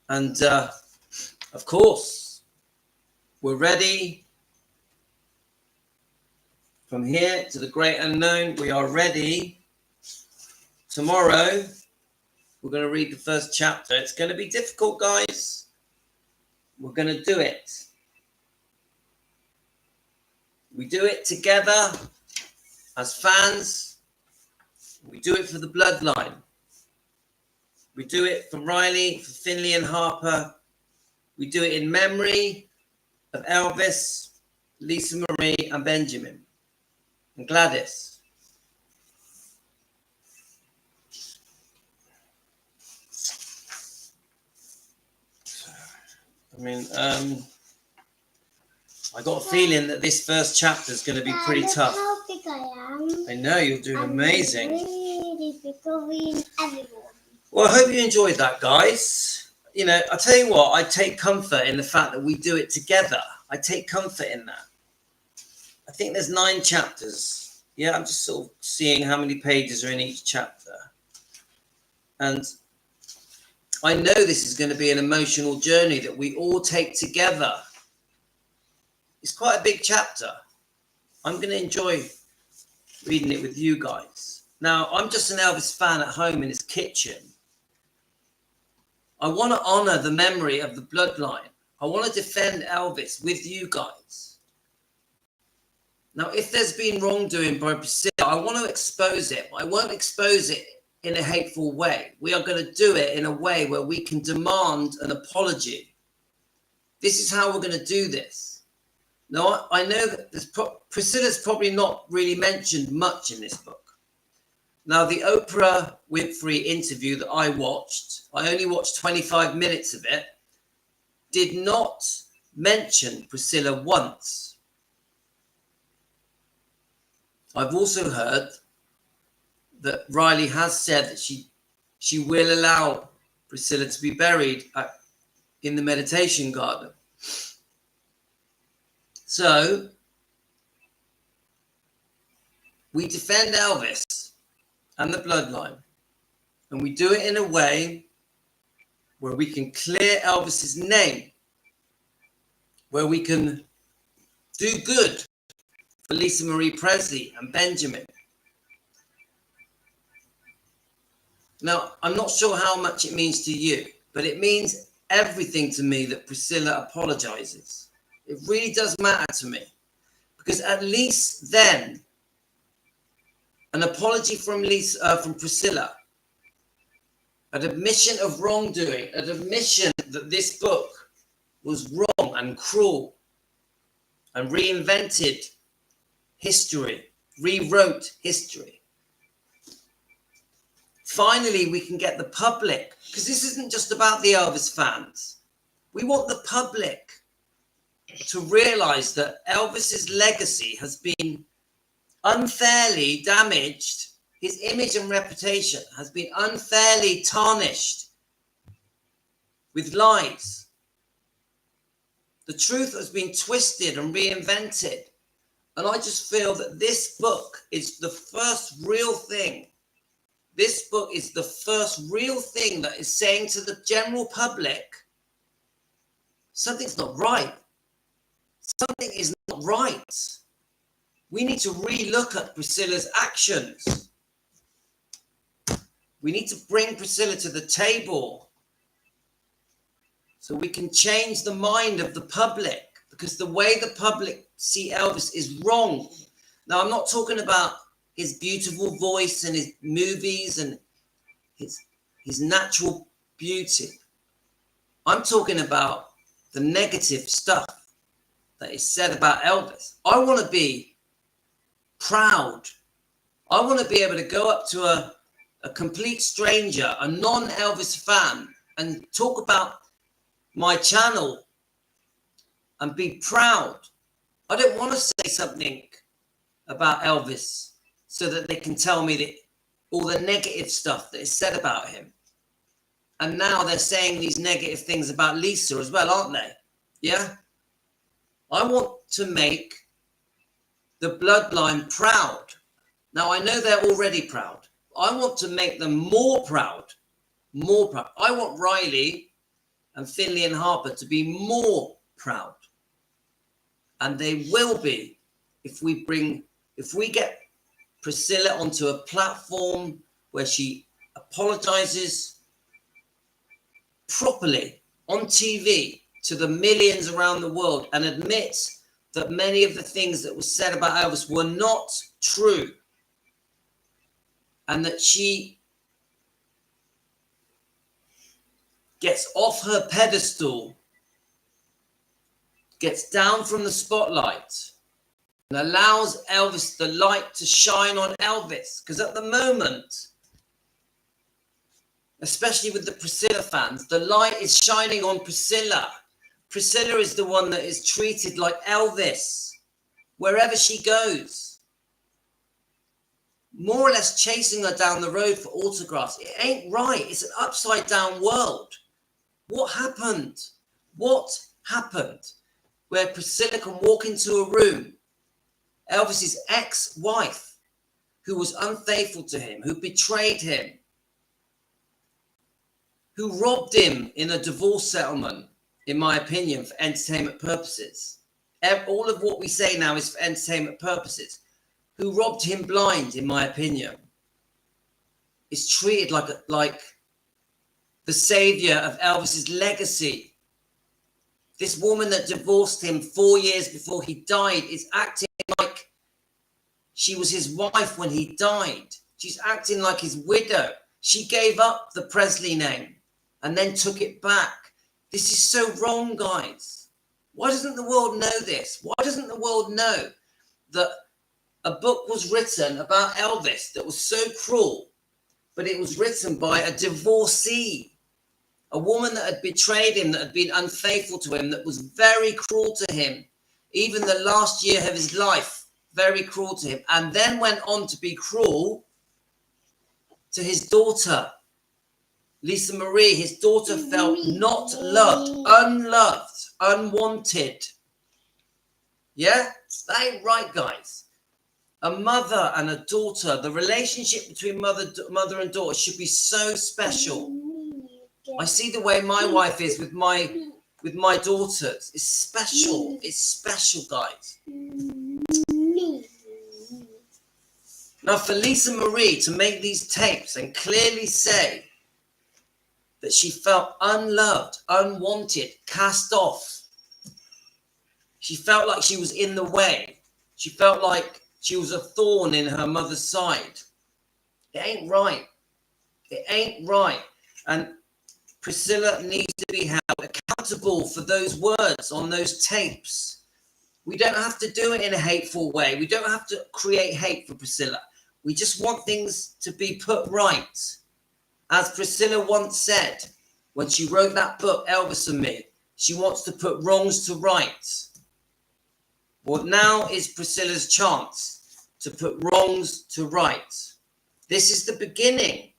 And of course, we're ready. From here to the great unknown, we are ready. Tomorrow, we're going to read the first chapter. It's going to be difficult, guys. We're going to do it. We do it together as fans. We do it for the bloodline. We do it for Riley, for Finley and Harper. We do it in memory of Elvis, Lisa Marie and Benjamin and Gladys. I got a feeling that this first chapter is going to be pretty tough. How big I am. I know, you're doing amazing. Really big in everyone. Well, I hope you enjoyed that, guys. You know, I tell you what, I take comfort in the fact that we do it together. I take comfort in that. I think there's 9 chapters. Yeah, I'm just sort of seeing how many pages are in each chapter. And I know this is going to be an emotional journey that we all take together. It's quite a big chapter. I'm going to enjoy reading it with you guys. Now, I'm just an Elvis fan at home in his kitchen. I want to honor the memory of the bloodline. I want to defend Elvis with you guys. Now, if there's been wrongdoing by Priscilla, I want to expose it, but I won't expose it in a hateful way. We are going to do it in a way where we can demand an apology. This is how we're going to do this. Now, I know that Priscilla's probably not really mentioned much in this book. Now, the Oprah Winfrey interview that I watched, I only watched 25 minutes of it, did not mention Priscilla once. I've also heard that Riley has said that she will allow Priscilla to be buried in the meditation garden. So, we defend Elvis and the bloodline, and we do it in a way where we can clear Elvis's name, where we can do good for Lisa Marie Presley and Benjamin. Now, I'm not sure how much it means to you, but it means everything to me that Priscilla apologizes. It really does matter to me, because at least then, an apology from Priscilla, an admission of wrongdoing, an admission that this book was wrong and cruel and reinvented history, rewrote history. Finally, we can get the public, because this isn't just about the Elvis fans. We want the public to realize that Elvis's legacy has been unfairly damaged. His image and reputation has been unfairly tarnished with lies. The truth has been twisted and reinvented. And I just feel that this book is the first real thing. This book is the first real thing that is saying to the general public, something's not right. Something is not right. We need to re-look at Priscilla's actions. We need to bring Priscilla to the table so we can change the mind of the public, because the way the public see Elvis is wrong. Now, I'm not talking about his beautiful voice and his movies and his natural beauty. I'm talking about the negative stuff that is said about Elvis. I want to be proud. I want to be able to go up to a complete stranger, a non-Elvis fan, and talk about my channel and be proud. I don't want to say something about Elvis so that they can tell me that all the negative stuff that is said about him. And now they're saying these negative things about Lisa as well, aren't they? Yeah? I want to make the bloodline proud. Now, I know they're already proud. I want to make them more proud. More proud. I want Riley and Finley and Harper to be more proud. And they will be if we get Priscilla onto a platform where she apologizes properly on TV to the millions around the world and admits that many of the things that were said about Elvis were not true, and that she gets off her pedestal, gets down from the spotlight, and allows Elvis the light to shine on Elvis. Because at the moment, especially with the Priscilla fans, the light is shining on Priscilla. Priscilla is the one that is treated like Elvis wherever she goes, more or less chasing her down the road for autographs. It ain't right. It's an upside down world. What happened? What happened where Priscilla can walk into a room, Elvis's ex-wife, who was unfaithful to him, who betrayed him, who robbed him in a divorce settlement, in my opinion, for entertainment purposes. All of what we say now is for entertainment purposes. Who robbed him blind, in my opinion, is treated like the savior of Elvis's legacy. This woman that divorced him 4 years before he died is acting like she was his wife when he died. She's acting like his widow. She gave up the Presley name and then took it back. This is so wrong, guys. Why doesn't the world know this? Why doesn't the world know that a book was written about Elvis that was so cruel, but it was written by a divorcee, a woman that had betrayed him, that had been unfaithful to him, that was very cruel to him, even the last year of his life, very cruel to him, and then went on to be cruel to his daughter, Lisa Marie. His daughter felt not loved, unloved, unwanted. Yeah, that ain't right, guys. A mother and a daughter, the relationship between mother and daughter should be so special. I see the way my wife is with my daughters. It's special. It's special, guys. Now, for Lisa Marie to make these tapes and clearly say that she felt unloved, unwanted, cast off, she felt like she was in the way, she felt like she was a thorn in her mother's side. It ain't right. It ain't right. And Priscilla needs to be held accountable for those words on those tapes. We don't have to do it in a hateful way. We don't have to create hate for Priscilla. We just want things to be put right. As Priscilla once said when she wrote that book, Elvis and Me, she wants to put wrongs to rights. Well, now is Priscilla's chance to put wrongs to rights. This is the beginning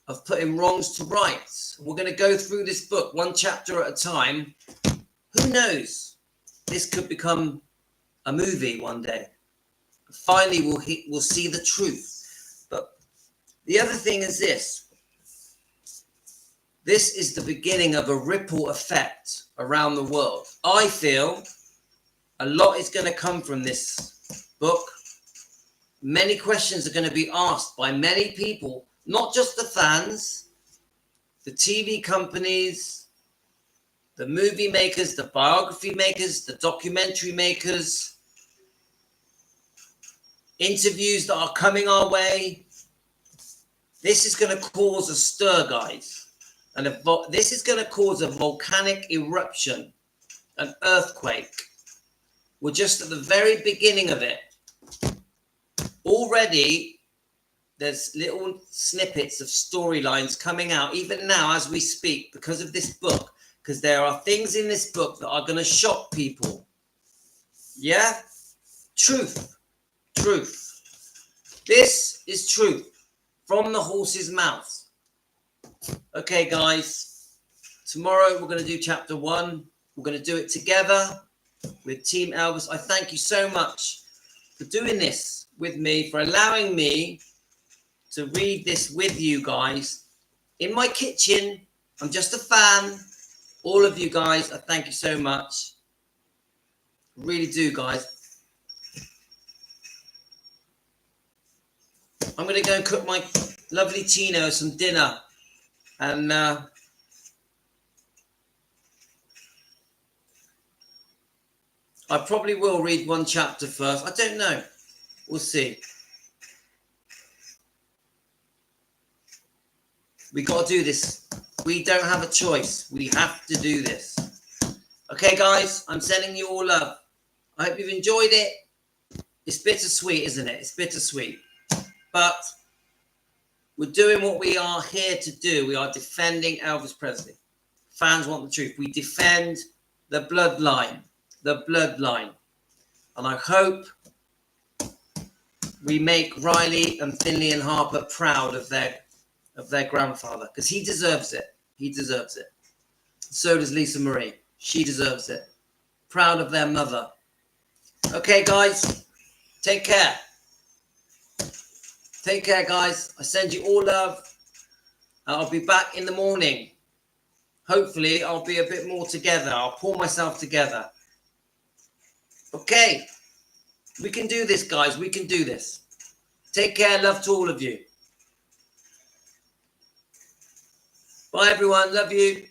of putting wrongs to rights. We're going to go through this book one chapter at a time. Who knows? This could become a movie one day. Finally, we'll see the truth. But the other thing is this. This is the beginning of a ripple effect around the world. I feel a lot is going to come from this book. Many questions are going to be asked by many people, not just the fans, the TV companies, the movie makers, the biography makers, the documentary makers, interviews that are coming our way. This is going to cause a stir, guys. And this is going to cause a volcanic eruption, an earthquake. We're just at the very beginning of it. Already, there's little snippets of storylines coming out, even now as we speak, because of this book. Because there are things in this book that are going to shock people. Yeah? Truth. Truth. This is truth from the horse's mouth. Okay, guys. Tomorrow, we're going to do chapter 1. We're going to do it together with Team Elvis. I thank you so much for doing this with me, for allowing me to read this with you guys in my kitchen. I'm just a fan. All of you guys, I thank you so much. Really do, guys. I'm going to go and cook my lovely Tino some dinner. And I probably will read one chapter first. I don't know. We'll see. We got to do this. We don't have a choice. We have to do this. Okay, guys, I'm sending you all love. I hope you've enjoyed it. It's bittersweet, isn't it? It's bittersweet. But we're doing what we are here to do. We are defending Elvis Presley. Fans want the truth. We defend the bloodline. The bloodline. And I hope we make Riley and Finley and Harper proud of their grandfather, because he deserves it. He deserves it. So does Lisa Marie. She deserves it. Proud of their mother. Okay, guys. Take care. Take care, guys. I send you all love. I'll be back in the morning. Hopefully, I'll be a bit more together. I'll pull myself together. Okay. We can do this, guys. We can do this. Take care. Love to all of you. Bye, everyone. Love you.